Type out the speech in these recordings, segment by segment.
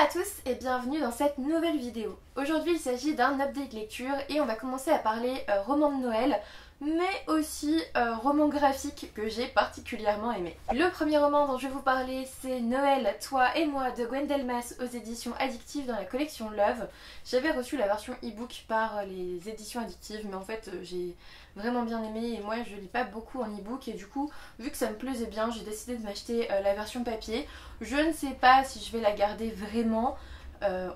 à tous et bienvenue dans cette nouvelle vidéo. Aujourd'hui il s'agit d'un update lecture et on va commencer à parler roman de Noël, mais aussi roman graphique que j'ai particulièrement aimé. Le premier roman dont je vais vous parler c'est Noël, toi et moi de Gwen Delmas aux éditions Addictive dans la collection Love. J'avais reçu la version e-book par les éditions Addictive, mais en fait j'ai vraiment bien aimé et moi je lis pas beaucoup en e-book et du coup vu que ça me plaisait bien j'ai décidé de m'acheter la version papier. Je ne sais pas si je vais la garder vraiment.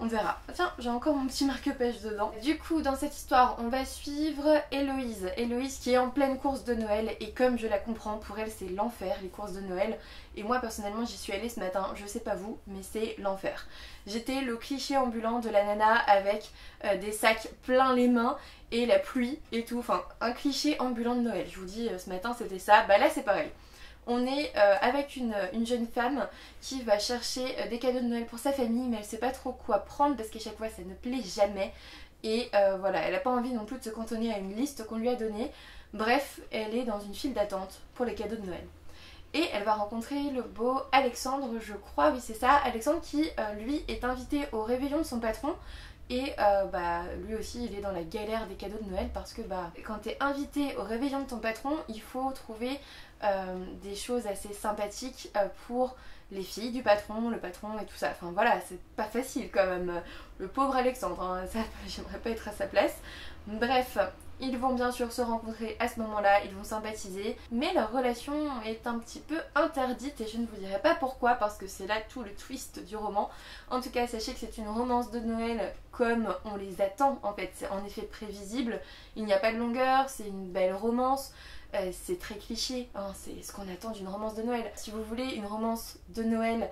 On verra. Tiens, j'ai encore mon petit marque-page dedans. Du coup, dans cette histoire, on va suivre Héloïse. Héloïse qui est en pleine course de Noël et comme je la comprends, pour elle c'est l'enfer les courses de Noël. Et moi personnellement j'y suis allée ce matin, je sais pas vous, mais c'est l'enfer. J'étais le cliché ambulant de la nana avec des sacs plein les mains et la pluie et tout. Enfin, un cliché ambulant de Noël. Je vous dis, ce matin c'était ça. Bah là c'est pareil. On est avec une jeune femme qui va chercher des cadeaux de Noël pour sa famille, mais elle sait pas trop quoi prendre parce qu'à chaque fois ça ne plaît jamais. Et voilà, elle n'a pas envie non plus de se cantonner à une liste qu'on lui a donnée. Bref, elle est dans une file d'attente pour les cadeaux de Noël. Et elle va rencontrer le beau Alexandre, je crois, oui c'est ça, Alexandre qui lui est invité au réveillon de son patron. Et lui aussi il est dans la galère des cadeaux de Noël parce que quand t'es invité au réveillon de ton patron, il faut trouver des choses assez sympathiques pour les filles du patron, le patron et tout ça. Enfin voilà, c'est pas facile quand même. Le pauvre Alexandre, hein, ça, j'aimerais pas être à sa place. Bref, ils vont bien sûr se rencontrer à ce moment-là, ils vont sympathiser, mais leur relation est un petit peu interdite et je ne vous dirai pas pourquoi parce que c'est là tout le twist du roman. En tout cas, sachez que c'est une romance de Noël comme on les attend en fait, c'est en effet prévisible, il n'y a pas de longueur, c'est une belle romance. C'est très cliché, hein, c'est ce qu'on attend d'une romance de Noël. Si vous voulez une romance de Noël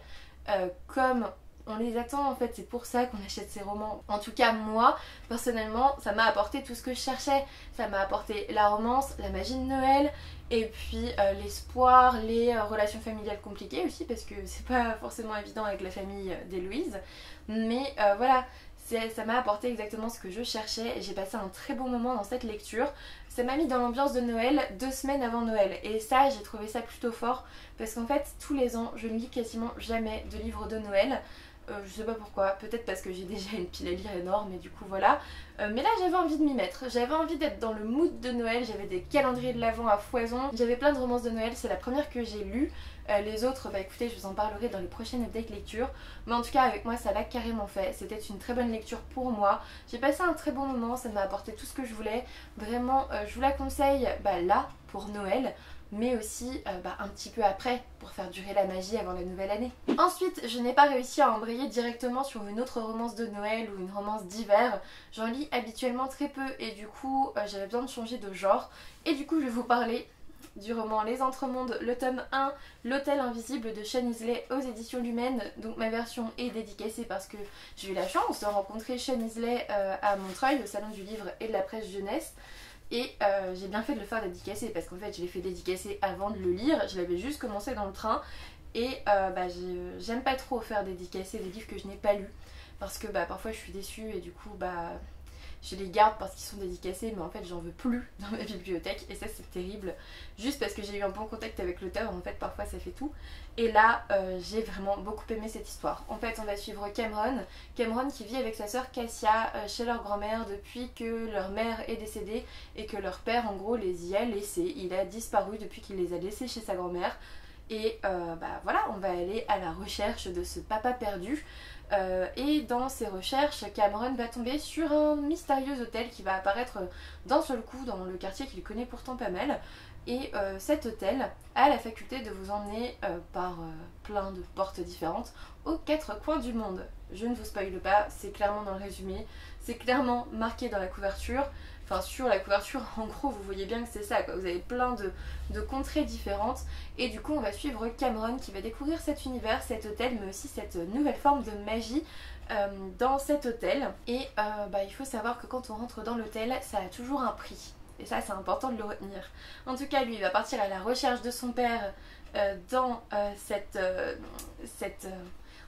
comme on les attend en fait, c'est pour ça qu'on achète ces romans. En tout cas moi, personnellement, ça m'a apporté tout ce que je cherchais. Ça m'a apporté la romance, la magie de Noël, et puis l'espoir, les relations familiales compliquées aussi, parce que c'est pas forcément évident avec la famille d'Héloïse. Mais voilà, ça m'a apporté exactement ce que je cherchais et j'ai passé un très bon moment dans cette lecture. Ça m'a mis dans l'ambiance de Noël 2 semaines avant Noël et ça j'ai trouvé ça plutôt fort parce qu'en fait tous les ans je ne lis quasiment jamais de livres de Noël. Je sais pas pourquoi, peut-être parce que j'ai déjà une pile à lire énorme et du coup voilà. Mais là j'avais envie de m'y mettre, j'avais envie d'être dans le mood de Noël, j'avais des calendriers de l'Avent à foison, j'avais plein de romances de Noël, c'est la première que j'ai lue. Les autres, bah écoutez, je vous en parlerai dans les prochaines updates lecture. Mais en tout cas avec moi ça l'a carrément fait, c'était une très bonne lecture pour moi. J'ai passé un très bon moment, ça m'a apporté tout ce que je voulais. Vraiment, je vous la conseille là pour Noël, mais aussi un petit peu après pour faire durer la magie avant la nouvelle année. Ensuite, je n'ai pas réussi à embrayer directement sur une autre romance de Noël ou une romance d'hiver. J'en lis habituellement très peu et du coup j'avais besoin de changer de genre. Et du coup je vais vous parler du roman Les Entremondes, le tome 1, L'Hôtel Invisible de Sean Isley aux éditions Lumen. Donc ma version est dédicacée parce que j'ai eu la chance de rencontrer Sean Isley à Montreuil, au salon du livre et de la presse jeunesse. Et j'ai bien fait de le faire dédicacer parce qu'en fait je l'ai fait dédicacer avant de le lire, je l'avais juste commencé dans le train et j'aime pas trop faire dédicacer des livres que je n'ai pas lus parce que parfois je suis déçue et du coup je les garde parce qu'ils sont dédicacés mais en fait j'en veux plus dans ma bibliothèque et ça c'est terrible juste parce que j'ai eu un bon contact avec l'auteur, en fait parfois ça fait tout. Et là j'ai vraiment beaucoup aimé cette histoire. En fait on va suivre Cameron qui vit avec sa sœur Cassia chez leur grand-mère depuis que leur mère est décédée et que leur père en gros les y a laissés. Il a disparu depuis qu'il les a laissés chez sa grand-mère. Et voilà, on va aller à la recherche de ce papa perdu. Et dans ses recherches, Cameron va tomber sur un mystérieux hôtel qui va apparaître d'un seul coup dans le quartier qu'il connaît pourtant pas mal. Et cet hôtel a la faculté de vous emmener par plein de portes différentes aux 4 coins du monde. Je ne vous spoile pas, c'est clairement dans le résumé, c'est clairement marqué dans la couverture. Enfin sur la couverture en gros vous voyez bien que c'est ça quoi. Vous avez plein de contrées différentes et du coup on va suivre Cameron qui va découvrir cet univers, cet hôtel mais aussi cette nouvelle forme de magie dans cet hôtel. Et il faut savoir que quand on rentre dans l'hôtel ça a toujours un prix. Et ça c'est important de le retenir. En tout cas lui il va partir à la recherche de son père dans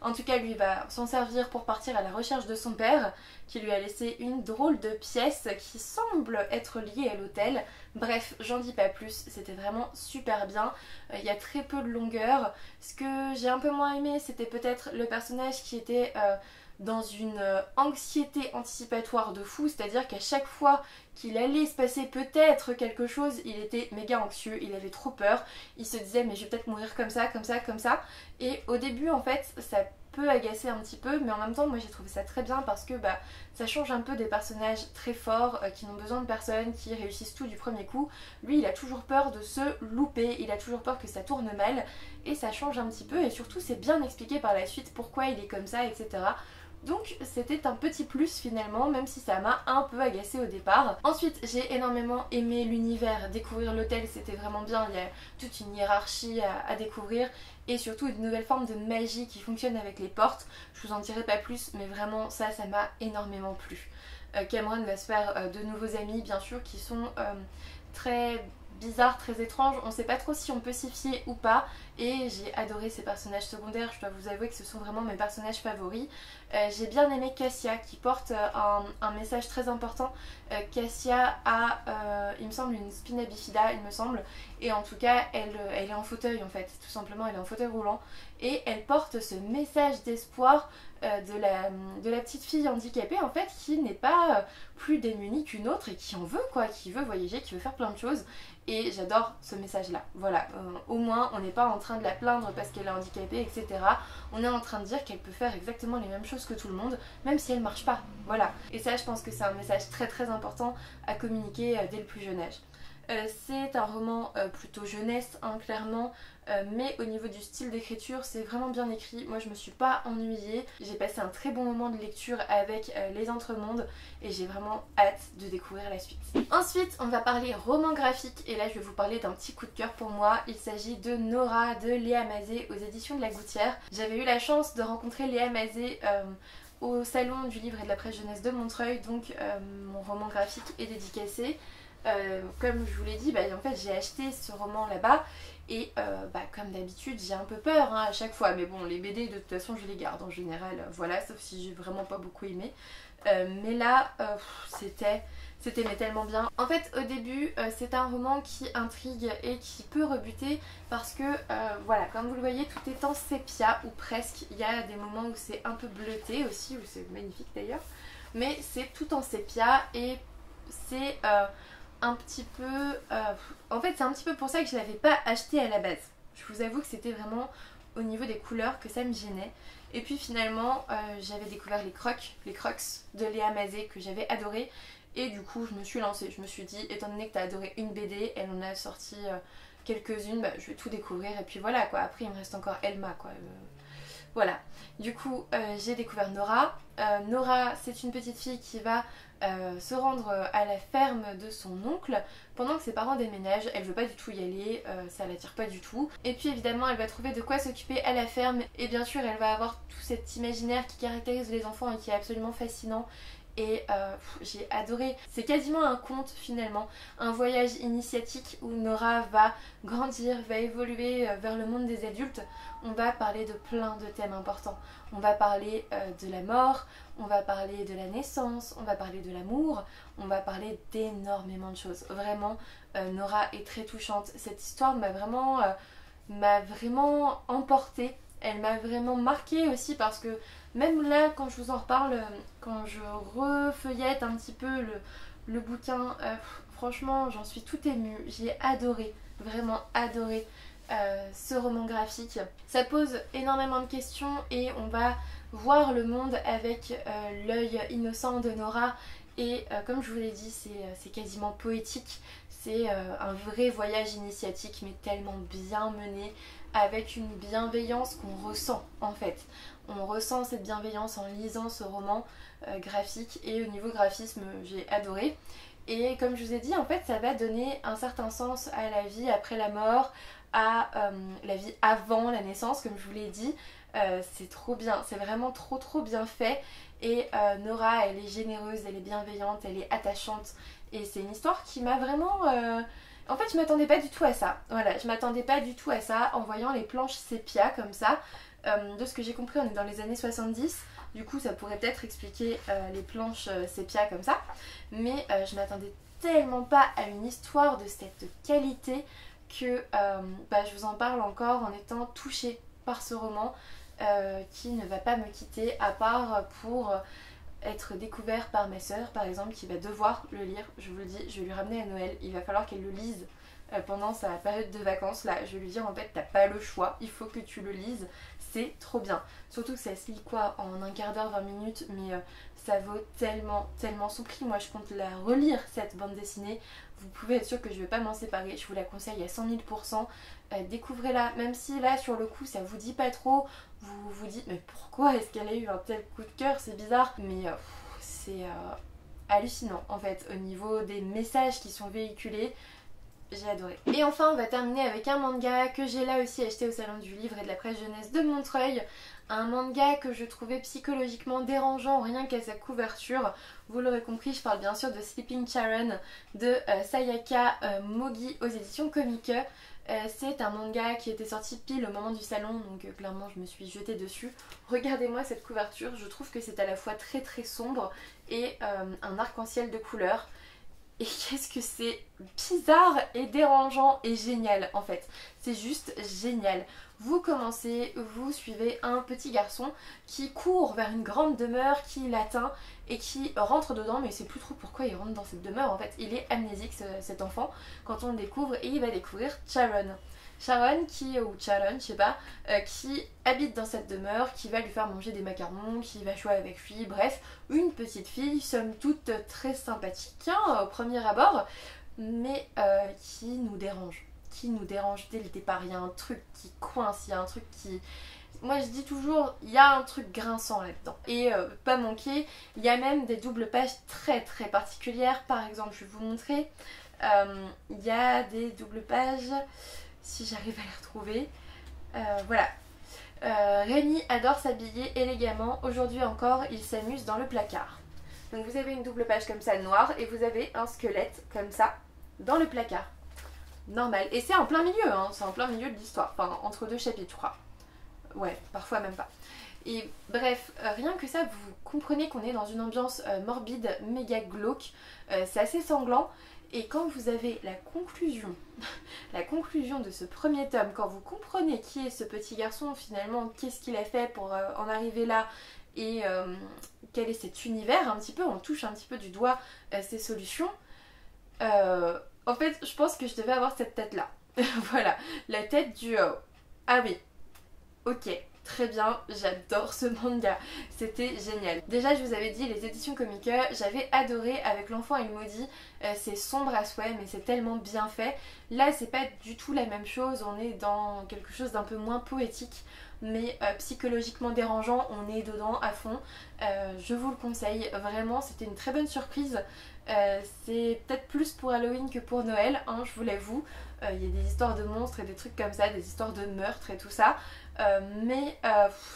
En tout cas, lui va s'en servir pour partir à la recherche de son père, qui lui a laissé une drôle de pièce qui semble être liée à l'hôtel. Bref, j'en dis pas plus, c'était vraiment super bien. Il y a très peu de longueur. Ce que j'ai un peu moins aimé, c'était peut-être le personnage qui était dans une anxiété anticipatoire de fou, c'est-à-dire qu'à chaque fois qu'il allait se passer peut-être quelque chose, il était méga anxieux, il avait trop peur, il se disait mais je vais peut-être mourir comme ça, comme ça, comme ça. Et au début en fait ça peut agacer un petit peu, mais en même temps moi j'ai trouvé ça très bien parce que ça change un peu des personnages très forts qui n'ont besoin de personne, qui réussissent tout du premier coup. Lui il a toujours peur de se louper, il a toujours peur que ça tourne mal, et ça change un petit peu, et surtout c'est bien expliqué par la suite pourquoi il est comme ça, etc. Donc c'était un petit plus finalement, même si ça m'a un peu agacé au départ. Ensuite j'ai énormément aimé l'univers, découvrir l'hôtel c'était vraiment bien, il y a toute une hiérarchie à découvrir et surtout une nouvelle forme de magie qui fonctionne avec les portes. Je vous en dirai pas plus, mais vraiment ça m'a énormément plu. Cameron va se faire de nouveaux amis bien sûr qui sont très bizarre, très étrange, on sait pas trop si on peut s'y fier ou pas, et j'ai adoré ces personnages secondaires, je dois vous avouer que ce sont vraiment mes personnages favoris. J'ai bien aimé Cassia qui porte un message très important. Cassia a, il me semble, une spina bifida, il me semble, et en tout cas elle est en fauteuil en fait, tout simplement elle est en fauteuil roulant, et elle porte ce message d'espoir de la petite fille handicapée en fait, qui n'est pas plus démunie qu'une autre et qui en veut quoi, qui veut voyager, qui veut faire plein de choses. Et j'adore ce message là, voilà, au moins on n'est pas en train de la plaindre parce qu'elle est handicapée, etc. On est en train de dire qu'elle peut faire exactement les mêmes choses que tout le monde, même si elle marche pas, voilà. Et ça je pense que c'est un message très très important à communiquer dès le plus jeune âge. C'est un roman plutôt jeunesse, hein, clairement, mais au niveau du style d'écriture, c'est vraiment bien écrit. Moi, je me suis pas ennuyée. J'ai passé un très bon moment de lecture avec Les Entremondes et j'ai vraiment hâte de découvrir la suite. Ensuite, on va parler roman graphique et là, je vais vous parler d'un petit coup de cœur pour moi. Il s'agit de Nora de Léa Mazet aux éditions de La Gouttière. J'avais eu la chance de rencontrer Léa Mazet au salon du livre et de la presse jeunesse de Montreuil, donc mon roman graphique est dédicacé. Comme je vous l'ai dit, en fait j'ai acheté ce roman là-bas et comme d'habitude j'ai un peu peur à chaque fois, mais bon les BD de toute façon je les garde en général, voilà, sauf si j'ai vraiment pas beaucoup aimé. Mais là c'était mais tellement bien. En fait au début c'est un roman qui intrigue et qui peut rebuter parce que voilà, comme vous le voyez tout est en sépia ou presque. Il y a des moments où c'est un peu bleuté aussi, où c'est magnifique d'ailleurs, mais c'est tout en sépia et c'est un petit peu... en fait c'est un petit peu pour ça que je l'avais pas acheté à la base. Je vous avoue que c'était vraiment au niveau des couleurs que ça me gênait. Et puis finalement j'avais découvert les Crocs de Léa Mazet que j'avais adoré. Et du coup je me suis lancée, je me suis dit étant donné que tu as adoré une BD, elle en a sorti quelques-unes, je vais tout découvrir et puis voilà quoi. Après il me reste encore Elma quoi. Voilà, du coup j'ai découvert Nora. Nora c'est une petite fille qui va se rendre à la ferme de son oncle pendant que ses parents déménagent. Elle veut pas du tout y aller, ça l'attire pas du tout. Et puis évidemment elle va trouver de quoi s'occuper à la ferme et bien sûr elle va avoir tout cet imaginaire qui caractérise les enfants et qui est absolument fascinant. Et j'ai adoré. C'est quasiment un conte finalement, un voyage initiatique où Nora va grandir, va évoluer vers le monde des adultes. On va parler de plein de thèmes importants. On va parler de la mort, on va parler de la naissance, on va parler de l'amour, on va parler d'énormément de choses. Vraiment, Nora est très touchante. Cette histoire m'a vraiment emportée. Elle m'a vraiment marquée aussi parce que même là quand je vous en reparle, quand je refeuillette un petit peu le bouquin, franchement j'en suis tout émue. J'ai adoré, vraiment adoré ce roman graphique. Ça pose énormément de questions et on va voir le monde avec l'œil innocent de Nora. Et comme je vous l'ai dit, c'est quasiment poétique. C'est un vrai voyage initiatique mais tellement bien mené, avec une bienveillance qu'on ressent en fait. On ressent cette bienveillance en lisant ce roman graphique et au niveau graphisme j'ai adoré. Et comme je vous ai dit en fait ça va donner un certain sens à la vie après la mort, à la vie avant la naissance comme je vous l'ai dit. C'est trop bien, c'est vraiment trop bien fait. Et Nora elle est généreuse, elle est bienveillante, elle est attachante. Et c'est une histoire qui m'a vraiment... En fait je m'attendais pas du tout à ça. Voilà, je m'attendais pas du tout à ça en voyant les planches sépia comme ça. De ce que j'ai compris, on est dans les années 70. Du coup, ça pourrait peut-être expliquer les planches sépia comme ça. Mais je m'attendais tellement pas à une histoire de cette qualité que je vous en parle encore en étant touchée par ce roman qui ne va pas me quitter, à part pour être découvert par ma soeur par exemple, qui va devoir le lire. Je vous le dis, je vais lui ramener à Noël, il va falloir qu'elle le lise pendant sa période de vacances là. Je vais lui dire en fait t'as pas le choix, il faut que tu le lises, c'est trop bien. Surtout que ça se lit quoi en un quart d'heure, 20 minutes, mais ça vaut tellement son prix. Moi je compte la relire cette bande dessinée. Vous pouvez être sûr que je vais pas m'en séparer, je vous la conseille à 100 000%. Découvrez-la, même si là sur le coup ça vous dit pas trop, vous vous dites mais pourquoi est-ce qu'elle a eu un tel coup de cœur, c'est bizarre, mais c'est hallucinant en fait au niveau des messages qui sont véhiculés. J'ai adoré. Et enfin on va terminer avec un manga que j'ai là aussi acheté au salon du livre et de la presse jeunesse de Montreuil. Un manga que je trouvais psychologiquement dérangeant rien qu'à sa couverture. Vous l'aurez compris, je parle bien sûr de Sleeping Charon de Sayaka Mogi aux éditions Comique. C'est un manga qui était sorti pile au moment du salon, donc clairement je me suis jetée dessus. Regardez-moi cette couverture, je trouve que c'est à la fois très sombre et un arc-en-ciel de couleurs. Et qu'est-ce que c'est bizarre et dérangeant et génial en fait. C'est juste génial. Vous commencez, vous suivez un petit garçon qui court vers une grande demeure, qui l'atteint et qui rentre dedans, mais il sait plus trop pourquoi il rentre dans cette demeure en fait. Il est amnésique cet enfant quand on le découvre et il va découvrir Charon. Sharon ou Charon, je sais pas, qui habite dans cette demeure, qui va lui faire manger des macarons, qui va jouer avec lui, bref, une petite fille, somme toute très sympathique au premier abord, mais qui nous dérange dès le départ. Il y a un truc qui coince, il y a un truc qui... Moi je dis toujours, il y a un truc grinçant là-dedans. Et pas manquer, il y a même des doubles pages très particulières. Par exemple, je vais vous montrer, il y a des doubles pages... Si j'arrive à les retrouver. Voilà. Rémi adore s'habiller élégamment. Aujourd'hui encore, il s'amuse dans le placard. Donc vous avez une double page comme ça noire et vous avez un squelette comme ça dans le placard. Normal. Et c'est en plein milieu, hein. C'est en plein milieu de l'histoire. Enfin, entre deux chapitres, je crois. Ouais, parfois même pas. Et bref, rien que ça, vous comprenez qu'on est dans une ambiance morbide, méga glauque. C'est assez sanglant. Et quand vous avez la conclusion de ce premier tome, quand vous comprenez qui est ce petit garçon finalement, qu'est-ce qu'il a fait pour en arriver là et quel est cet univers un petit peu, on touche un petit peu du doigt ces solutions. En fait, je pense que je devais avoir cette tête-là. Voilà, la tête du ah oui, ok. Très bien, j'adore ce manga, c'était génial. Déjà je vous avais dit, les éditions Comique, j'avais adoré avec L'Enfant et le Maudit, c'est sombre à souhait mais c'est tellement bien fait. Là c'est pas du tout la même chose, on est dans quelque chose d'un peu moins poétique mais psychologiquement dérangeant, on est dedans à fond. Je vous le conseille, vraiment c'était une très bonne surprise. C'est peut-être plus pour Halloween que pour Noël, hein, je vous l'avoue. Il y a des histoires de monstres et des trucs comme ça, des histoires de meurtres et tout ça. Mais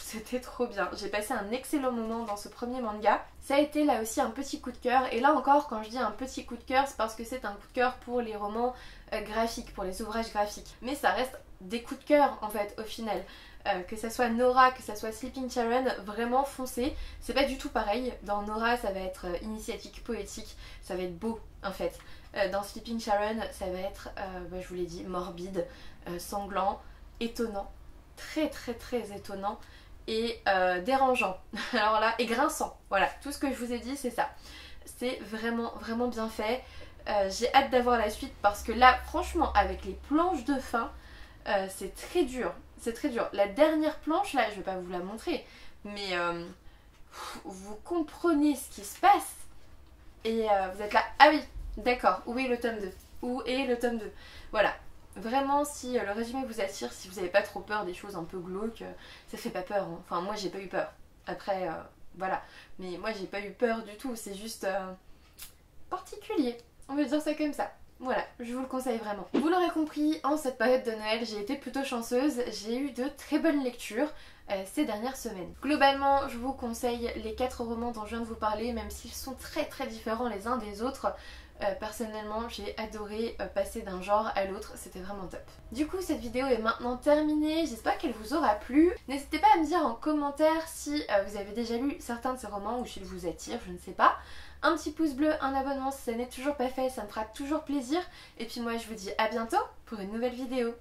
c'était trop bien. J'ai passé un excellent moment dans ce premier manga. Ça a été là aussi un petit coup de cœur. Et là encore, quand je dis un petit coup de cœur, c'est parce que c'est un coup de cœur pour les romans graphiques, pour les ouvrages graphiques. Mais ça reste des coups de cœur en fait au final. Que ça soit Nora, que ça soit Sleeping Charon, vraiment foncez. C'est pas du tout pareil. Dans Nora, ça va être initiatique, poétique, ça va être beau en fait. Dans Sleeping Charon, ça va être, je vous l'ai dit, morbide, sanglant, étonnant. Très étonnant et dérangeant. Alors là, et grinçant. Voilà, tout ce que je vous ai dit, c'est ça. C'est vraiment bien fait. J'ai hâte d'avoir la suite parce que là, franchement, avec les planches de fin, c'est très dur. C'est très dur. La dernière planche, là, je vais pas vous la montrer, mais vous comprenez ce qui se passe et vous êtes là, ah oui, d'accord, où est le tome 2 ? Où est le tome 2 ? Voilà. Vraiment, si le résumé vous attire, si vous n'avez pas trop peur des choses un peu glauques, ça fait pas peur. Hein. Enfin, moi j'ai pas eu peur. Après, voilà. Mais moi j'ai pas eu peur du tout. C'est juste particulier. On veut dire ça comme ça. Voilà, je vous le conseille vraiment. Vous l'aurez compris, en cette période de Noël, j'ai été plutôt chanceuse. J'ai eu de très bonnes lectures ces dernières semaines. Globalement, je vous conseille les 4 romans dont je viens de vous parler, même s'ils sont très différents les uns des autres. Personnellement j'ai adoré passer d'un genre à l'autre, c'était vraiment top. Du coup cette vidéo est maintenant terminée, j'espère qu'elle vous aura plu. N'hésitez pas à me dire en commentaire si vous avez déjà lu certains de ces romans ou s'ils vous attirent, je ne sais pas. Un petit pouce bleu, un abonnement si ça n'est toujours pas fait, ça me fera toujours plaisir. Et puis moi je vous dis à bientôt pour une nouvelle vidéo.